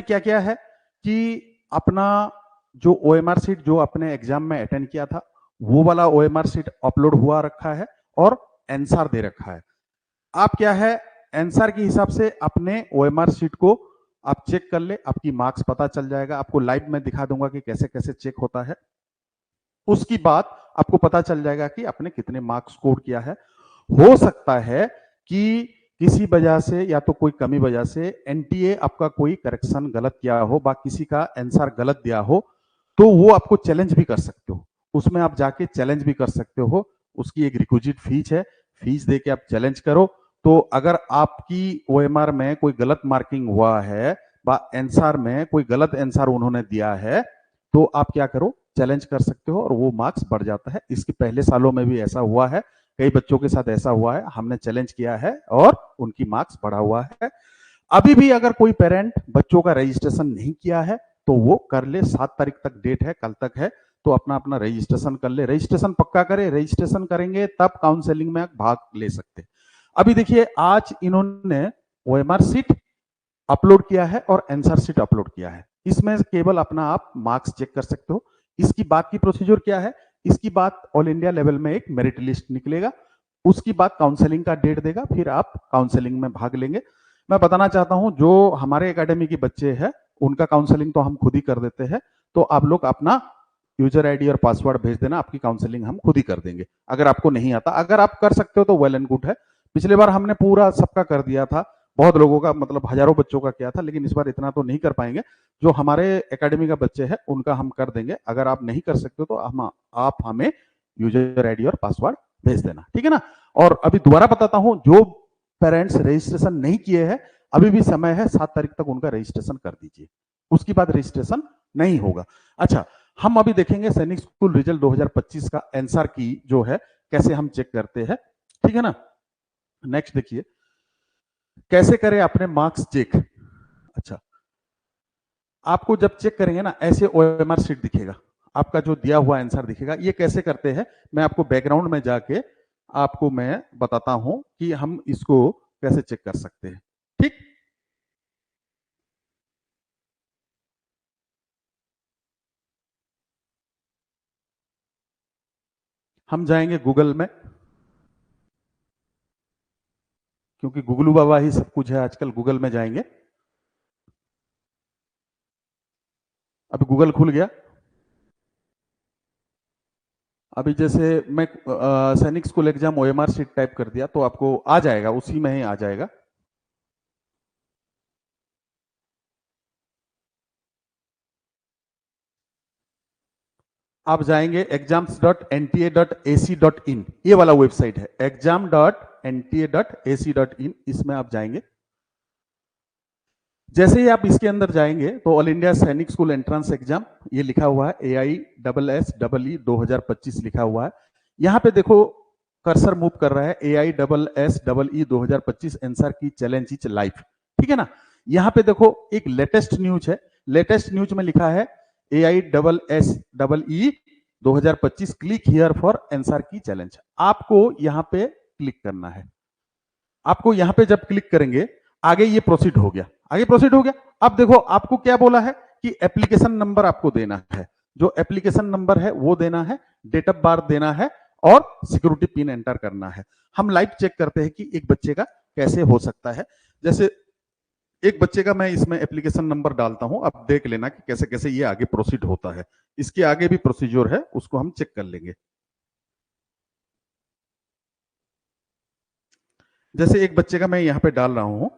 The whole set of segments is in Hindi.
क्या क्या है कि अपना जो ओएमआर सीट जो अपने एग्जाम में अटेंड किया था वो वाला ओएमआर सीट अपलोड हुआ रखा है और आंसर दे रखा है। आप क्या है आंसर के हिसाब से अपने ओएमआर सीट को आप चेक कर ले, आपकी मार्क्स पता चल जाएगा। आपको लाइव में दिखा दूंगा कि कैसे कैसे चेक होता है। उसकी बाद आपको पता चल जाएगा कि आपने कितने मार्क्स स्कोर किया है। हो सकता है कि किसी वजह से या तो कोई कमी वजह से एनटीए आपका कोई करेक्शन गलत किया हो, बा किसी का आंसर गलत दिया हो, तो वो आपको चैलेंज भी कर सकते हो। उसमें आप जाके चैलेंज भी कर सकते हो। उसकी एक रिक्विजिट फीस है, फीस दे के आप चैलेंज करो। तो अगर आपकी ओएमआर में कोई गलत मार्किंग हुआ है, बा आंसर में कोई गलत आंसर उन्होंने दिया है, तो आप क्या करो चैलेंज कर सकते हो और वो मार्क्स बढ़ जाता है। इसके पहले सालों में भी ऐसा हुआ है, कई बच्चों के साथ ऐसा हुआ है, हमने चैलेंज किया है और उनकी मार्क्स बढ़ा हुआ है। अभी भी अगर कोई पेरेंट बच्चों का रजिस्ट्रेशन नहीं किया है तो वो कर ले, 7 तारीख तक डेट है, कल तक है, तो अपना अपना रजिस्ट्रेशन कर ले। रजिस्ट्रेशन पक्का करे, रजिस्ट्रेशन करेंगे तब काउंसलिंग में भाग ले सकते। अभी देखिए आज इन्होंने ओएमआर सीट अपलोड किया है और आंसर सीट अपलोड किया है। इसमें केवल अपना आप मार्क्स चेक कर सकते हो। इसकी बाद की प्रोसीजर क्या है, इसकी बात ऑल इंडिया लेवल में एक मेरिट लिस्ट निकलेगा, उसकी बाद काउंसलिंग का डेट देगा, फिर आप काउंसलिंग में भाग लेंगे। मैं बताना चाहता हूं जो हमारे एकेडमी के बच्चे हैं उनका काउंसलिंग तो हम खुद ही कर देते हैं। तो आप लोग अपना यूजर आईडी और पासवर्ड भेज देना, आपकी काउंसलिंग हम खुद ही कर देंगे। अगर आपको नहीं आता, अगर आप कर सकते हो तो वेल एंड गुड है। पिछले बार हमने पूरा सबका कर दिया था, बहुत लोगों का मतलब हजारों बच्चों का किया था, लेकिन इस बार इतना तो नहीं कर पाएंगे। जो हमारे एकेडमी का बच्चे हैं उनका हम कर देंगे। अगर आप नहीं कर सकते तो आप हमें यूजर आईडी और पासवर्ड भेज देना, ठीक है ना। और अभी दोबारा बताता हूं, जो पेरेंट्स रजिस्ट्रेशन नहीं किए हैं अभी भी समय है, 7 तारीख तक उनका रजिस्ट्रेशन कर दीजिए, उसके बाद रजिस्ट्रेशन नहीं होगा। अच्छा, हम अभी देखेंगे सैनिक स्कूल रिजल्ट 2025 का आंसर की जो है कैसे हम चेक करते हैं, ठीक है ना। नेक्स्ट देखिए कैसे करें अपने मार्क्स चेक। अच्छा, आपको जब चेक करेंगे ना ऐसे ओएमआर शीट दिखेगा, आपका जो दिया हुआ आंसर दिखेगा। ये कैसे करते हैं मैं आपको बैकग्राउंड में जाके आपको मैं बताता हूं कि हम इसको कैसे चेक कर सकते हैं, ठीक। हम जाएंगे गूगल में, क्योंकि गूगलू बाबा ही सब कुछ है आजकल। गूगल में जाएंगे, अभी गूगल खुल गया। अभी जैसे मैं सैनिक school exam OMR sheet type कर दिया तो आपको आ जाएगा, उसी में ही आ जाएगा। आप जाएंगे exams.nta.ac.in, ये वाला वेबसाइट है exam.nta.ac.in, इसमें आप जाएंगे। जैसे ही आप इसके अंदर जाएंगे तो ऑल इंडिया सैनिक स्कूल एंट्रेंस एग्जाम ये लिखा हुआ है, AISSEE 2025 लिखा हुआ है। यहाँ पे देखो कर्सर मूव कर रहा है, AISSEE 2025 आंसर की चैलेंज इज लाइव, ठीक है ना। यहाँ पे देखो एक लेटेस्ट न्यूज है, लेटेस्ट न्यूज में लिखा है AISSEE 2025 click here for answer की चैलेंज। आपको यहाँ पे क्लिक करना है। आपको यहाँ पे जब क्लिक करेंगे आगे ये प्रोसीड हो गया, आगे प्रोसीड हो गया। अब देखो आपको क्या बोला है कि एप्लीकेशन नंबर आपको देना है, जो एप्लीकेशन नंबर है वो देना है, डेट ऑफ बर्थ देना है और सिक्योरिटी पिन एंटर करना है। हम लाइव चेक करते हैं कि एक बच्चे का कैसे हो सकता है। जैसे एक बच्चे का मैं इसमें एप्लीकेशन नंबर डालता हूं, आप देख लेना कि कैसे कैसे ये आगे प्रोसीड होता है। इसके आगे भी प्रोसीजर है, उसको हम चेक कर लेंगे। जैसे एक बच्चे का मैं यहां पे डाल रहा हूं,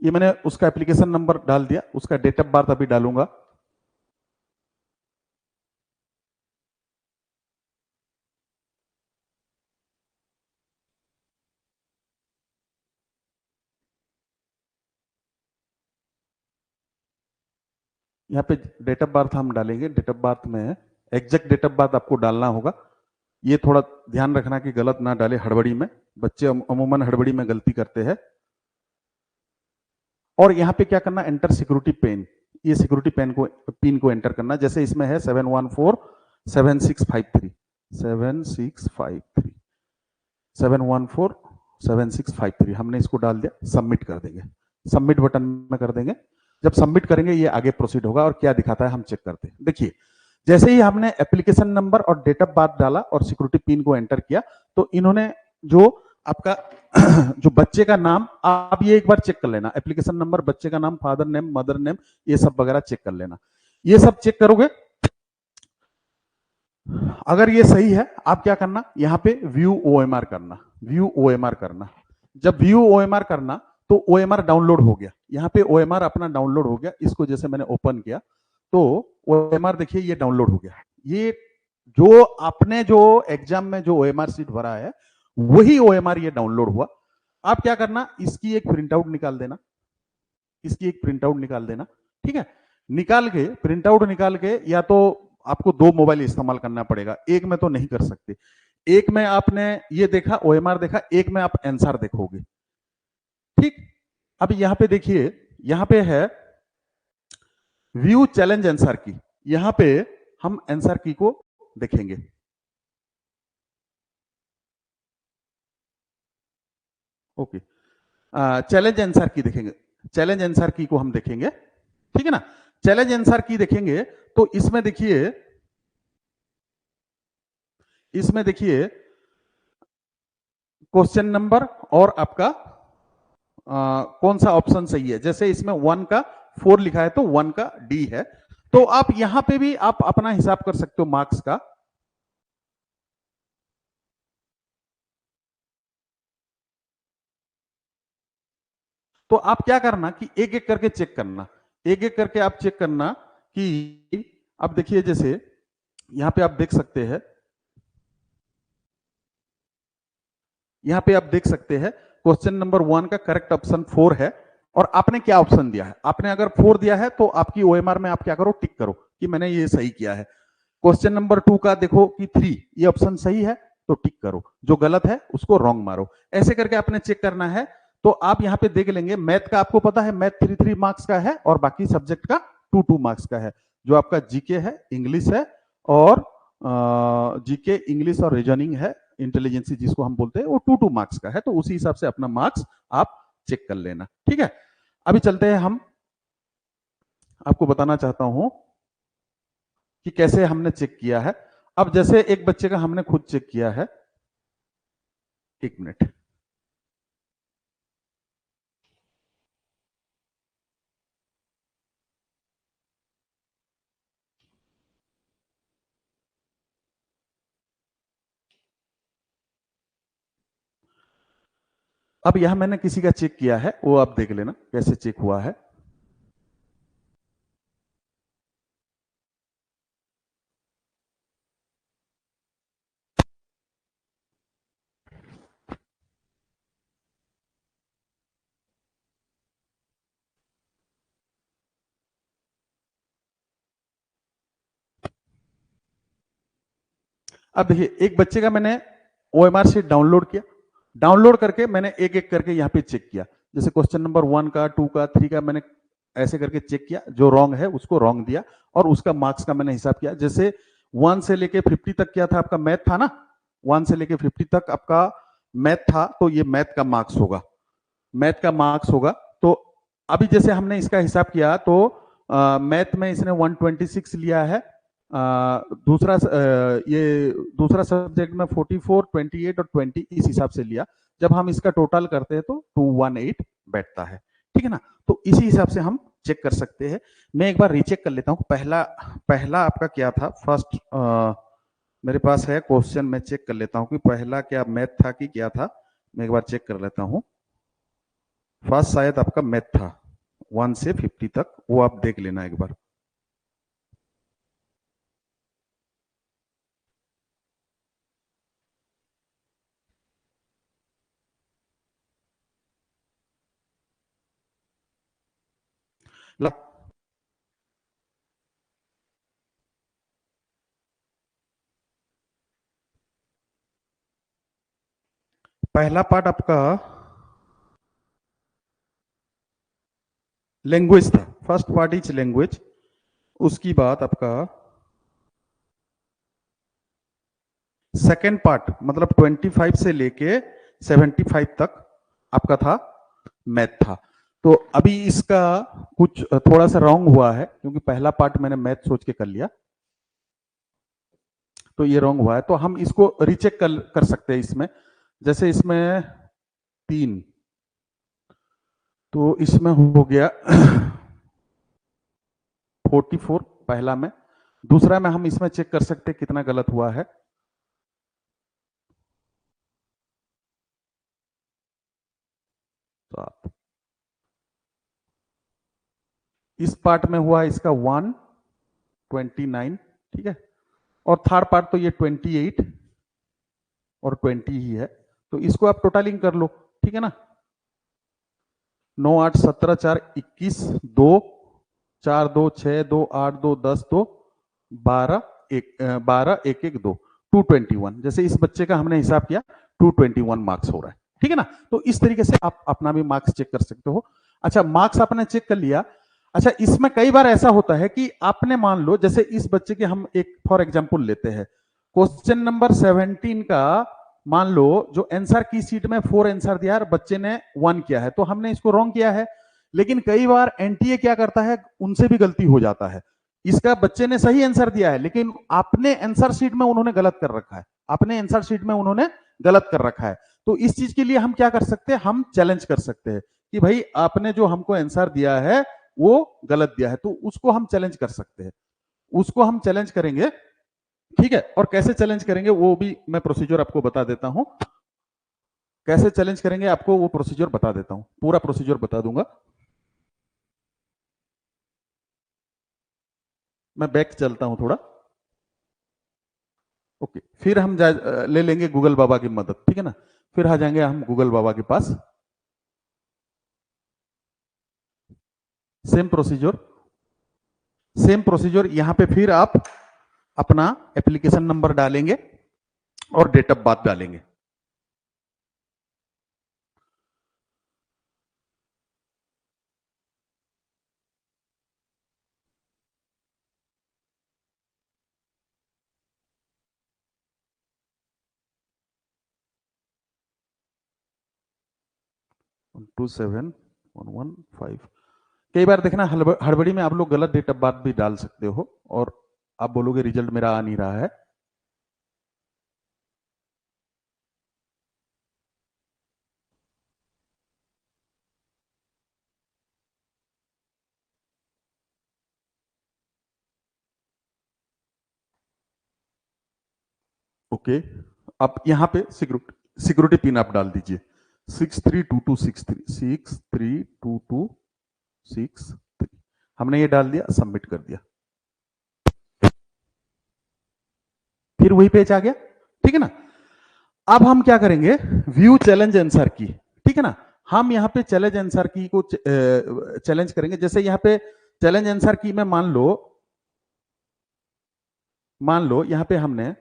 ये मैंने उसका एप्लीकेशन नंबर डाल दिया, उसका डेट ऑफ बर्थ अभी डालूंगा। यहाँ पे डेट ऑफ बर्थ हम डालेंगे, डेट ऑफ बर्थ में एग्जैक्ट डेट ऑफ बर्थ आपको डालना होगा। ये थोड़ा ध्यान रखना कि गलत ना डाले हड़बड़ी में, बच्चे अमूमन हड़बड़ी में गलती करते हैं। और यहाँ पे क्या करना, एंटर सिक्योरिटी पिन, ये सिक्योरिटी पिन को एंटर करना। जैसे इसमें है 7147653 7653 7147653, हमने इसको डाल दिया, सबमिट कर देंगे, सबमिट बटन में कर देंगे। जब सबमिट करेंगे ये आगे प्रोसीड होगा और क्या दिखाता है हम चेक करते हैं। देखिए जैसे ही हमने एप्लीकेशन नंबर और डेट ऑफ बर्थ डाला और सिक्योरिटी पिन को एंटर किया तो इन्होंने जो आपका जो बच्चे का नाम, आप ये एक बार चेक कर लेना, एप्लीकेशन नंबर, बच्चे का नाम, फादर नेम, मदर नेम, ये सब वगैरह चेक कर लेना। ये सब चेक करोगे, अगर ये सही है आप क्या करना, यहाँ पे व्यू ओएमआर करना, व्यू ओएमआर करना। जब व्यू ओएमआर करना तो ओएमआर डाउनलोड हो गया, यहाँ पे ओएमआर अपना डाउनलोड हो गया। इसको जैसे मैंने ओपन किया तो ओएमआर देखिए ये डाउनलोड हो गया। ये जो आपने जो एग्जाम में जो ओएमआर सीट भरा है वही ओएमआर ये डाउनलोड हुआ। आप क्या करना, इसकी एक प्रिंट आउट निकाल देना, इसकी एक प्रिंट आउट निकाल देना, ठीक है। निकाल के, प्रिंट आउट निकाल के, या तो आपको दो मोबाइल इस्तेमाल करना पड़ेगा, एक में तो नहीं कर सकते। एक में आपने ये देखा, ओएमआर देखा, एक में आप आंसर देखोगे, ठीक। अब यहां पे देखिए, यहां पे है व्यू चैलेंज आंसर की, यहां पे हम आंसर की को देखेंगे। ओके, चैलेंज आंसर की देखेंगे, चैलेंज आंसर की को हम देखेंगे, ठीक है ना। चैलेंज आंसर की देखेंगे तो इसमें देखिए, इसमें देखिए क्वेश्चन नंबर और आपका कौन सा ऑप्शन सही है। जैसे इसमें 1 का 4 लिखा है तो 1 का डी है। तो आप यहां पे भी आप अपना हिसाब कर सकते हो मार्क्स का। तो आप क्या करना कि एक एक करके चेक करना, एक एक करके आप चेक करना कि, अब देखिए जैसे यहां पे आप देख सकते हैं, यहां पे आप देख सकते हैं क्वेश्चन नंबर 1 का करेक्ट ऑप्शन 4 है। और आपने क्या ऑप्शन दिया है, आपने अगर 4 दिया है तो आपकी ओएमआर में आप क्या करो, टिक करो कि मैंने ये सही किया है। क्वेश्चन नंबर 2 का देखो कि 3 ये ऑप्शन सही है तो टिक करो, जो गलत है उसको रॉन्ग मारो। ऐसे करके आपने चेक करना है। तो आप यहाँ पे देख लेंगे, मैथ का आपको पता है मैथ 3 मार्क्स का है और बाकी सब्जेक्ट का 2 मार्क्स का है। जो आपका जीके है, इंग्लिश है, और जीके, इंग्लिश और रीजनिंग है, इंटेलिजेंसी जिसको हम बोलते हैं, वो 2 मार्क्स का है। तो उसी हिसाब से अपना मार्क्स आप चेक कर लेना, ठीक है। अभी चलते हैं, हम आपको बताना चाहता हूं कि कैसे हमने चेक किया है। अब जैसे एक बच्चे का हमने खुद चेक किया है, एक मिनट, अब यहां मैंने किसी का चेक किया है, वो आप देख लेना कैसे चेक हुआ है। अब देखिए एक बच्चे का मैंने ओएमआर शीट डाउनलोड किया, डाउनलोड करके मैंने एक एक करके यहाँ पे चेक किया। जैसे क्वेश्चन नंबर 1 का, 2 का, 3 का मैंने ऐसे करके चेक किया, जो रॉन्ग है उसको रॉन्ग दिया और उसका मार्क्स का मैंने हिसाब किया। जैसे 1 से लेके 50 तक क्या था आपका, मैथ था ना, 1 से लेके 50 तक आपका मैथ था, तो ये मैथ का मार्क्स होगा, मैथ का मार्क्स होगा। तो अभी जैसे हमने इसका हिसाब किया तो मैथ में इसने 126 लिया है, ये दूसरा सब्जेक्ट में 44, 28 और 20 इस हिसाब से लिया। जब हम इसका टोटल करते हैं तो 218 बैठता है, ठीक है ना। तो इसी हिसाब से हम चेक कर सकते हैं। मैं एक बार रीचेक कर लेता हूँ, पहला पहला आपका क्या था, फर्स्ट मेरे पास है क्वेश्चन, मैं चेक कर लेता हूँ कि पहला क्या मैथ था कि क्या था। मैं एक बार चेक कर लेता हूँ। फर्स्ट शायद आपका मैथ था 1 से 50 तक, वो आप देख लेना एक बार। पहला पार्ट आपका लैंग्वेज था, फर्स्ट पार्ट इज लैंग्वेज, उसकी बात आपका सेकेंड पार्ट मतलब 25 से लेके 75 तक आपका था मैथ था। तो अभी इसका कुछ थोड़ा सा रॉन्ग हुआ है क्योंकि पहला पार्ट मैंने मैथ सोच के कर लिया, तो ये रॉन्ग हुआ है। तो हम इसको रीचेक कर सकते हैं इसमें, जैसे इसमें 3, तो इसमें हो गया 44 पहला में। दूसरा में हम इसमें चेक कर सकते हैं कितना गलत हुआ है। तो आप इस पार्ट में हुआ इसका 129, ठीक है, और थर्ड पार्ट तो ये 28 और 20 ही है, तो इसको आप टोटलिंग कर लो, ठीक है ना। 9 8 17 4 21 2 4 2 6 2 8 2 10 2 12 1 1 2 221। जैसे इस बच्चे का हमने हिसाब किया 221 मार्क्स हो रहा है, ठीक है ना। तो इस तरीके से आप अपना भी मार्क्स चेक कर सकते हो। अच्छा, मार्क्स आपने चेक कर लिया। अच्छा, इसमें कई बार ऐसा होता है कि आपने मान लो जैसे इस बच्चे के हम एक फॉर एग्जांपल लेते हैं, क्वेश्चन नंबर 17 का मान लो जो आंसर की सीट में 4 आंसर दिया है, बच्चे ने 1 किया है, तो हमने इसको रॉन्ग किया है। लेकिन कई बार एनटीए क्या करता है, उनसे भी गलती हो जाता है। इसका बच्चे ने सही आंसर दिया है लेकिन आपने आंसर शीट में उन्होंने गलत कर रखा है, अपने आंसर शीट में उन्होंने गलत कर रखा है। तो इस चीज के लिए हम क्या कर सकते हैं, हम चैलेंज कर सकते हैं कि भाई आपने जो हमको आंसर दिया है वो गलत दिया है, तो उसको हम चैलेंज कर सकते हैं, उसको हम चैलेंज करेंगे, ठीक है। और कैसे चैलेंज करेंगे वो भी मैं प्रोसीजर आपको बता देता हूं, कैसे चैलेंज करेंगे आपको वो प्रोसीजर बता देता हूं, पूरा प्रोसीजर बता दूंगा। मैं बैक चलता हूं थोड़ा, ओके, फिर हम ले लेंगे गूगल बाबा की मदद, ठीक है ना। फिर आ जाएंगे हम गूगल बाबा के पास। सेम प्रोसीजर, सेम प्रोसीजर, यहां पे फिर आप अपना एप्लीकेशन नंबर डालेंगे और डेट ऑफ बर्थ डालेंगे। Two seven 115। कई बार देखना हड़बड़ी में आप लोग गलत डेट ऑफ बर्थ भी डाल सकते हो और आप बोलोगे रिजल्ट मेरा आ नहीं रहा है। ओके, अब यहाँ पे सिक्योरिटी पिन आप डाल दीजिए 632263 हमने ये डाल दिया, सबमिट कर दिया, फिर वही पेज आ गया, ठीक है ना। अब हम क्या करेंगे, व्यू चैलेंज आंसर की, ठीक है ना। हम यहाँ पे चैलेंज आंसर की को चैलेंज करेंगे। जैसे यहाँ पे चैलेंज आंसर की में मान लो यहाँ पे हमने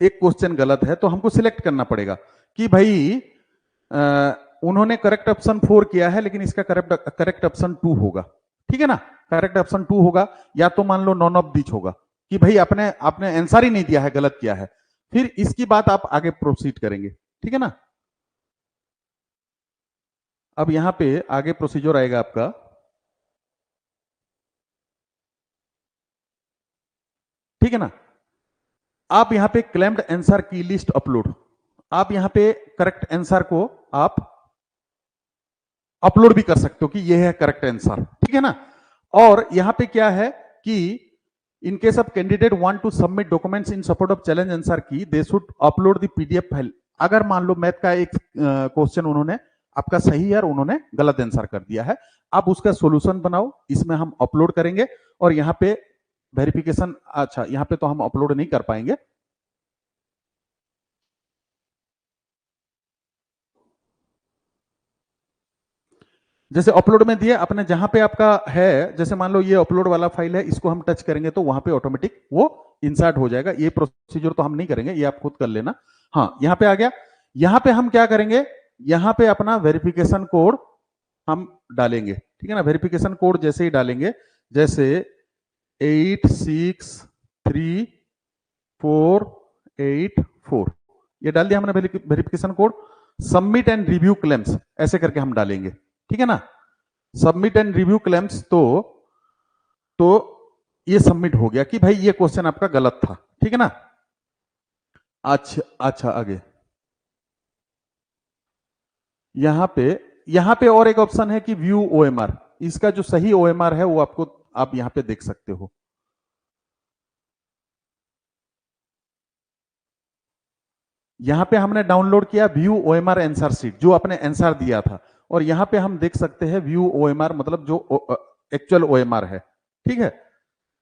एक क्वेश्चन गलत है तो हमको सिलेक्ट करना पड़ेगा कि भाई उन्होंने करेक्ट ऑप्शन 4 किया है लेकिन इसका करेक्ट ऑप्शन 2 होगा, ठीक है ना। करेक्ट ऑप्शन 2 होगा या तो मान लो नॉन ऑफ दिच होगा कि भाई आपने आपने आंसर ही नहीं दिया है, गलत किया है। फिर इसकी बात आप आगे प्रोसीड करेंगे, ठीक है ना। अब यहां पे आगे प्रोसीजर आएगा आपका, ठीक है ना। आप यहां पे क्लेम्ड आंसर की लिस्ट अपलोड, आप यहां पे करेक्ट आंसर को आप अपलोड भी कर सकते हो कि ये है करेक्ट आंसर, ठीक है ना। और यहां पे क्या है कि in case of candidate want to submit documents in support of challenge answer की, they should upload the PDF file. अगर मान लो मैथ का एक क्वेश्चन उन्होंने आपका सही है और उन्होंने गलत आंसर कर दिया है, आप उसका सॉल्यूशन बनाओ, इसमें हम अपलोड करेंगे और यहाँ पे वेरिफिकेशन, अच्छा यहाँ पे तो हम अपलोड नहीं कर पाएंगे, जैसे अपलोड में दिए अपने जहां पे आपका है, जैसे मान लो ये अपलोड वाला फाइल है, इसको हम टच करेंगे तो वहां पे ऑटोमेटिक वो इंसर्ट हो जाएगा। ये प्रोसीजर तो हम नहीं करेंगे, ये आप खुद कर लेना। हाँ, यहाँ पे आ गया। यहाँ पे हम क्या करेंगे, यहाँ पे अपना वेरिफिकेशन कोड हम डालेंगे, ठीक है ना। वेरिफिकेशन कोड जैसे ही डालेंगे, जैसे 863484, ये डाल दिया हमने verification code. Submit and review claims ऐसे करके हम डालेंगे, ठीक है ना। सबमिट एंड रिव्यू क्लेम्स, तो ये सबमिट हो गया कि भाई ये क्वेश्चन आपका गलत था, ठीक है ना। अच्छा अच्छा, आगे यहां पे और एक ऑप्शन है कि व्यू ओएमआर। इसका जो सही ओएमआर है वो आपको, आप यहां पे देख सकते हो। यहां पे हमने डाउनलोड किया व्यू ओएमआर आंसर शीट, जो आपने आंसर दिया था, और यहां पे हम देख सकते हैं व्यू ओएमआर, मतलब जो एक्चुअल ओएमआर है, ठीक है।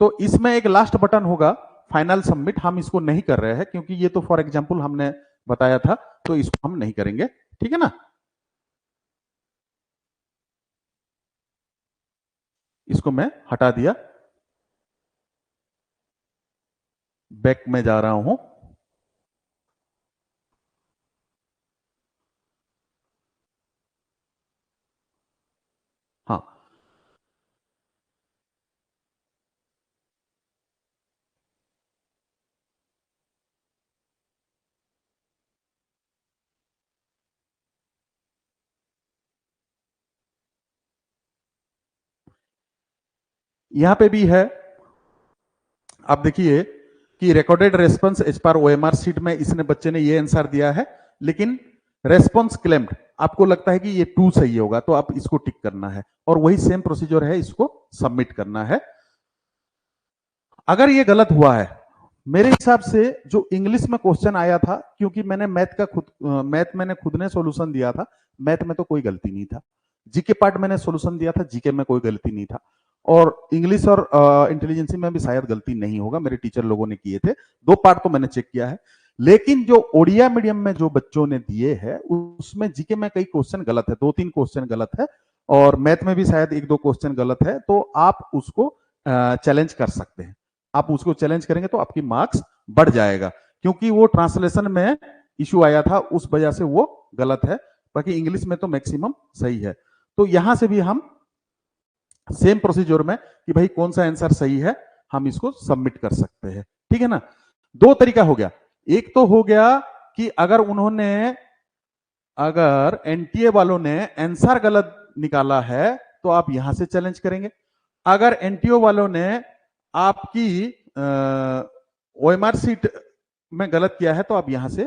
तो इसमें एक लास्ट बटन होगा फाइनल सबमिट, हम इसको नहीं कर रहे हैं क्योंकि ये तो फॉर एग्जांपल हमने बताया था, तो इसको हम नहीं करेंगे, ठीक है ना। इसको मैं हटा दिया, बैक में जा रहा हूं। हाँ, यहां पे भी है, आप देखिए कि recorded response as per OMR sheet में इसने बच्चे ने ये आंसर दिया है, लेकिन रेस्पॉन्स क्लेम्ड आपको लगता है कि ये 2 सही होगा, तो आप इसको टिक करना है, और वही सेम प्रोसीजर है, इसको सबमिट करना है। अगर ये गलत हुआ है, मेरे हिसाब से जो इंग्लिश में क्वेश्चन आया था, क्योंकि मैंने मैथ मैंने खुद ने सॉल्यूशन दिया था, मैथ में तो कोई गलती नहीं था। जीके पार्ट मैंने सॉल्यूशन दिया था, जीके में कोई गलती नहीं था, और इंग्लिश और इंटेलिजेंसी में भी शायद गलती नहीं होगा, मेरे टीचर लोगों ने किए थे। 2 पार्ट तो मैंने चेक किया है। लेकिन जो ओडिया मीडियम में जो बच्चों ने दिए हैं, उसमें जीके में कई क्वेश्चन गलत है, 2-3 क्वेश्चन गलत है, और मैथ में भी शायद 1-2 क्वेश्चन गलत है, तो आप उसको चैलेंज कर सकते हैं। आप उसको चैलेंज करेंगे तो आपकी मार्क्स बढ़ जाएगा, क्योंकि वो ट्रांसलेशन में इश्यू आया था, उस वजह से वो गलत है। बाकी इंग्लिश में तो मैक्सिमम सही है। तो यहां से भी हम सेम प्रोसीजर में कि भाई कौन सा आंसर सही है, हम इसको सबमिट कर सकते हैं, ठीक है ना। 2 तरीका हो गया। एक तो हो गया कि अगर एनटीए वालों ने आंसर गलत निकाला है, तो आप यहां से चैलेंज करेंगे। अगर एनटीओ वालों ने आपकी ओएमआर सीट में गलत किया है, तो आप यहां से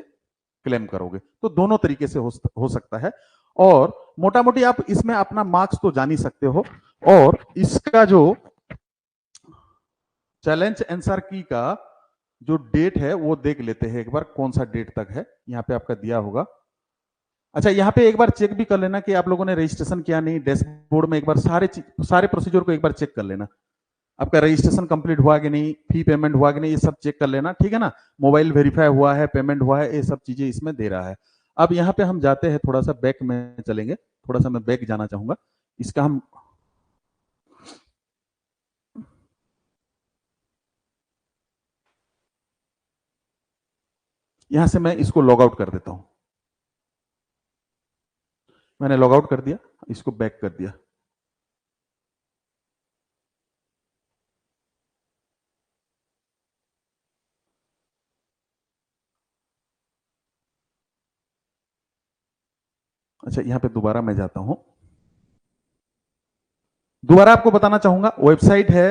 क्लेम करोगे। तो दोनों तरीके से हो सकता है, और मोटा मोटी आप इसमें अपना मार्क्स तो जान ही सकते हो। और इसका जो चैलेंज आंसर की का जो डेट है वो देख लेते हैं एक बार, कौन सा डेट तक है, यहाँ पे आपका दिया होगा। अच्छा, यहाँ पे एक बार चेक भी कर लेना कि आप लोगों ने रजिस्ट्रेशन किया नहीं। डैशबोर्ड में एक बार सारे प्रोसीजर को एक बार चेक कर लेना, आपका रजिस्ट्रेशन कंप्लीट हुआ कि नहीं, फी पेमेंट हुआ कि नहीं, ये सब चेक कर लेना, ठीक है ना। मोबाइल वेरीफाई हुआ है, पेमेंट हुआ है, ये सब चीजें इसमें दे रहा है। अब यहाँ पे हम जाते हैं, थोड़ा सा बैक में चलेंगे, थोड़ा सा मैं बैक जाना चाहूंगा। इसका हम यहां से मैं इसको लॉग आउट कर देता हूं। मैंने लॉग आउट कर दिया, इसको बैक कर दिया। अच्छा, यहाँ पे दोबारा मैं जाता हूं। दोबारा आपको बताना चाहूंगा, वेबसाइट है,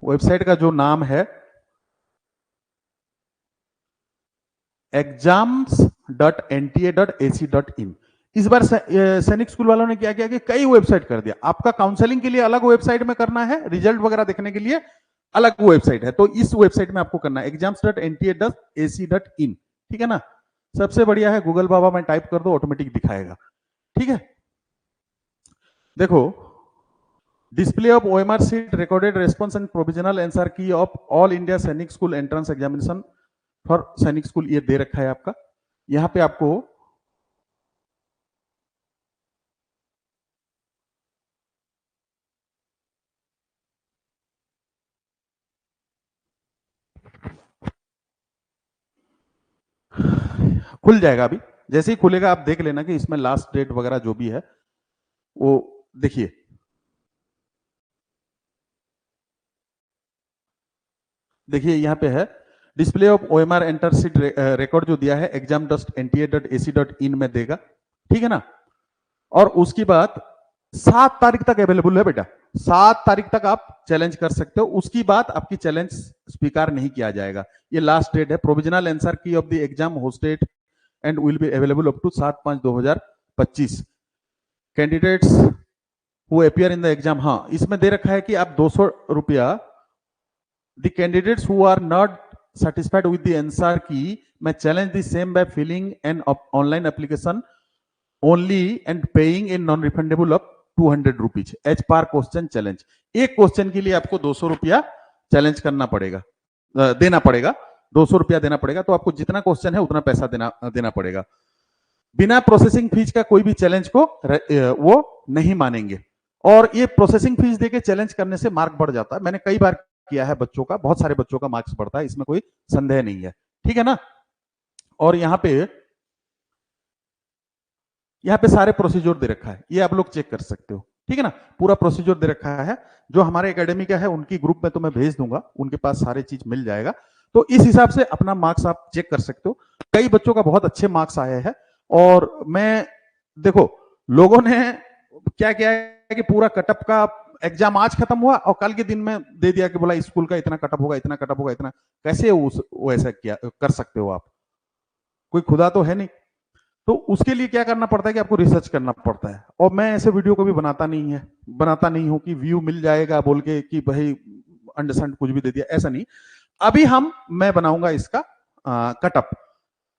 वेबसाइट का जो नाम है exams.nta.ac.in। इस बार सैनिक स्कूल वालों ने क्या किया कि कई वेबसाइट कर दिया। आपका काउंसलिंग के लिए अलग वेबसाइट में करना है, रिजल्ट वगैरह देखने के लिए अलग वेबसाइट है, तो इस वेबसाइट में आपको करना है exams.nta.ac.in, ठीक है ना। सबसे बढ़िया है गूगल बाबा में टाइप कर दो, ऑटोमेटिक दिखाएगा, ठीक है। देखो, display of OMR sheet, recorded response and provisional answer key of all India सैनिक स्कूल एंट्रेंस एग्जामिनेशन फॉर सैनिक स्कूल, ये दे रखा है आपका। यहां पे आपको खुल जाएगा। अभी जैसे ही खुलेगा आप देख लेना कि इसमें लास्ट डेट वगैरह जो भी है वो देखिए यहाँ पे है display of OMR enter seat record जो दिया है exam.nta.ac.in में देगा, ठीक है ना। और उसकी बात 7 तारीख तक अवेलेबल है बेटा, 7 तारीख तक आप चैलेंज कर सकते हो, उसकी बात आपकी चैलेंज स्वीकार नहीं किया जाएगा। ये लास्ट डेट है। Provisional answer key of the exam hosted and will be available up to 7/5/2025 candidates who appear in the exam. हाँ, इसमें दे रखा है कि आप 200 रुपया the candidates who are not satisfied with the answer key may challenge the same by filling an online application only and paying a non-refundable of 200 rupees as per question challenge। एक क्वेश्चन के लिए आपको 200 रुपया चैलेंज करना पड़ेगा, देना पड़ेगा, 200 रुपया देना पड़ेगा। तो आपको जितना क्वेश्चन है उतना पैसा देना पड़ेगा। बिना प्रोसेसिंग फीस का कोई भी चैलेंज को वो नहीं मानेंगे। और ये प्रोसेसिंग फीस देके चैलेंज करने से मार्क बढ़ जाता है। मैंने कई बार किया है बच्चों का, बहुत सारे बच्चों का मार्क्स बढ़ता है, इसमें कोई संदेह नहीं है, ठीक है ना। और यहाँ पे सारे प्रोसीजर दे रखा है, ये आप लोग चेक कर सकते हो, ठीक है ना। पूरा प्रोसीजर दे रखा है, जो हमारे एकेडमी का है उनकी ग्रुप में तो मैं भेज दूंगा, उनके पास सारे चीज मिल जाएगा। तो इस हिसाब से अपना मार्क्स आप चेक कर सकते हो। कई बच्चों का बहुत अच्छे मार्क्स आए हैं। और मैं देखो लोगों ने क्या किया है कि पूरा कटअप का एग्जाम आज खत्म हुआ और कल के दिन में दे दिया कि बोला स्कूल का इतना कटअप होगा, इतना कटअप होगा, इतना। कैसे वो ऐसा किया कर सकते हो आप? कोई खुदा तो है नहीं। तो उसके लिए क्या करना पड़ता है कि आपको रिसर्च करना पड़ता है। और मैं ऐसे वीडियो कभी बनाता नहीं हूं कि व्यू मिल जाएगा बोल के कि भाई अंडरस्टैंड कुछ भी दे दिया, ऐसा नहीं। अभी मैं बनाऊंगा इसका कटअप,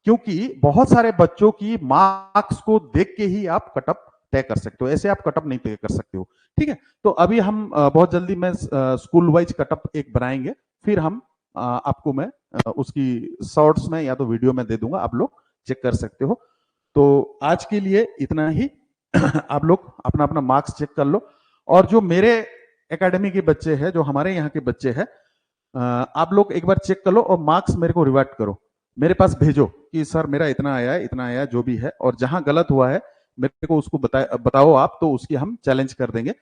क्योंकि बहुत सारे बच्चों की मार्क्स को देख के ही आप कटअप तय कर सकते हो, ऐसे आप कटअप नहीं तय कर सकते हो, ठीक है। तो अभी हम बहुत जल्दी में स्कूल वाइज कटअप एक बनाएंगे, फिर हम आपको मैं उसकी शॉर्ट्स में या तो वीडियो में दे दूंगा, आप लोग चेक कर सकते हो। तो आज के लिए इतना ही। आप लोग अपना अपना मार्क्स चेक कर लो। और जो मेरे एकेडमी के बच्चे हैं, जो हमारे यहाँ के बच्चे हैं, आप लोग एक बार चेक कर लो और मार्क्स मेरे को रिवर्ट करो, मेरे पास भेजो कि सर मेरा इतना आया है, इतना आया, जो भी है। और जहां गलत हुआ है मेरे को उसको बताओ आप, तो उसकी हम चैलेंज कर देंगे।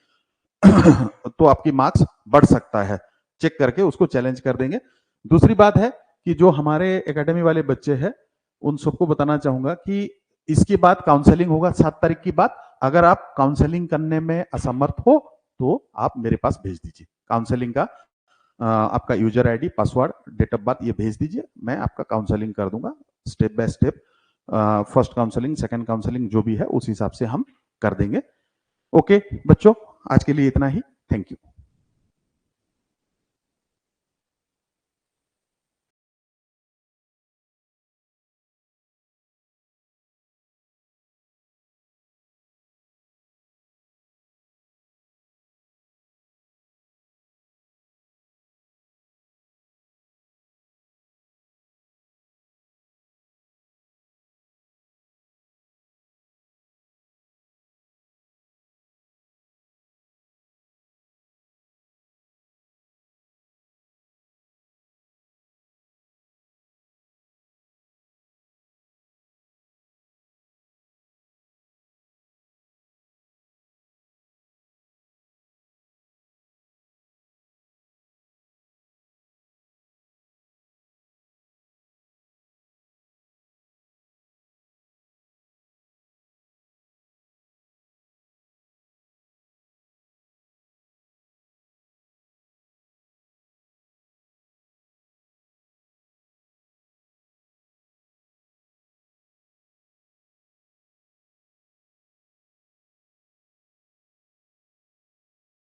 तो आपकी मार्क्स बढ़ सकता है, चेक करके उसको चैलेंज कर देंगे। दूसरी बात है कि जो हमारे एकेडमी वाले बच्चे हैं उन सबको बताना चाहूंगा कि इसके बाद काउंसलिंग होगा 7 तारीख की बात। अगर आप काउंसलिंग करने में असमर्थ हो तो आप मेरे पास भेज दीजिए। काउंसलिंग का आपका user ID, password, date of birth ये भेज दीजिए, मैं आपका काउंसलिंग कर दूंगा step by step. First counselling, second counselling जो भी है उस हिसाब से हम कर देंगे। ओके बच्चों, आज के लिए इतना ही। Thank you.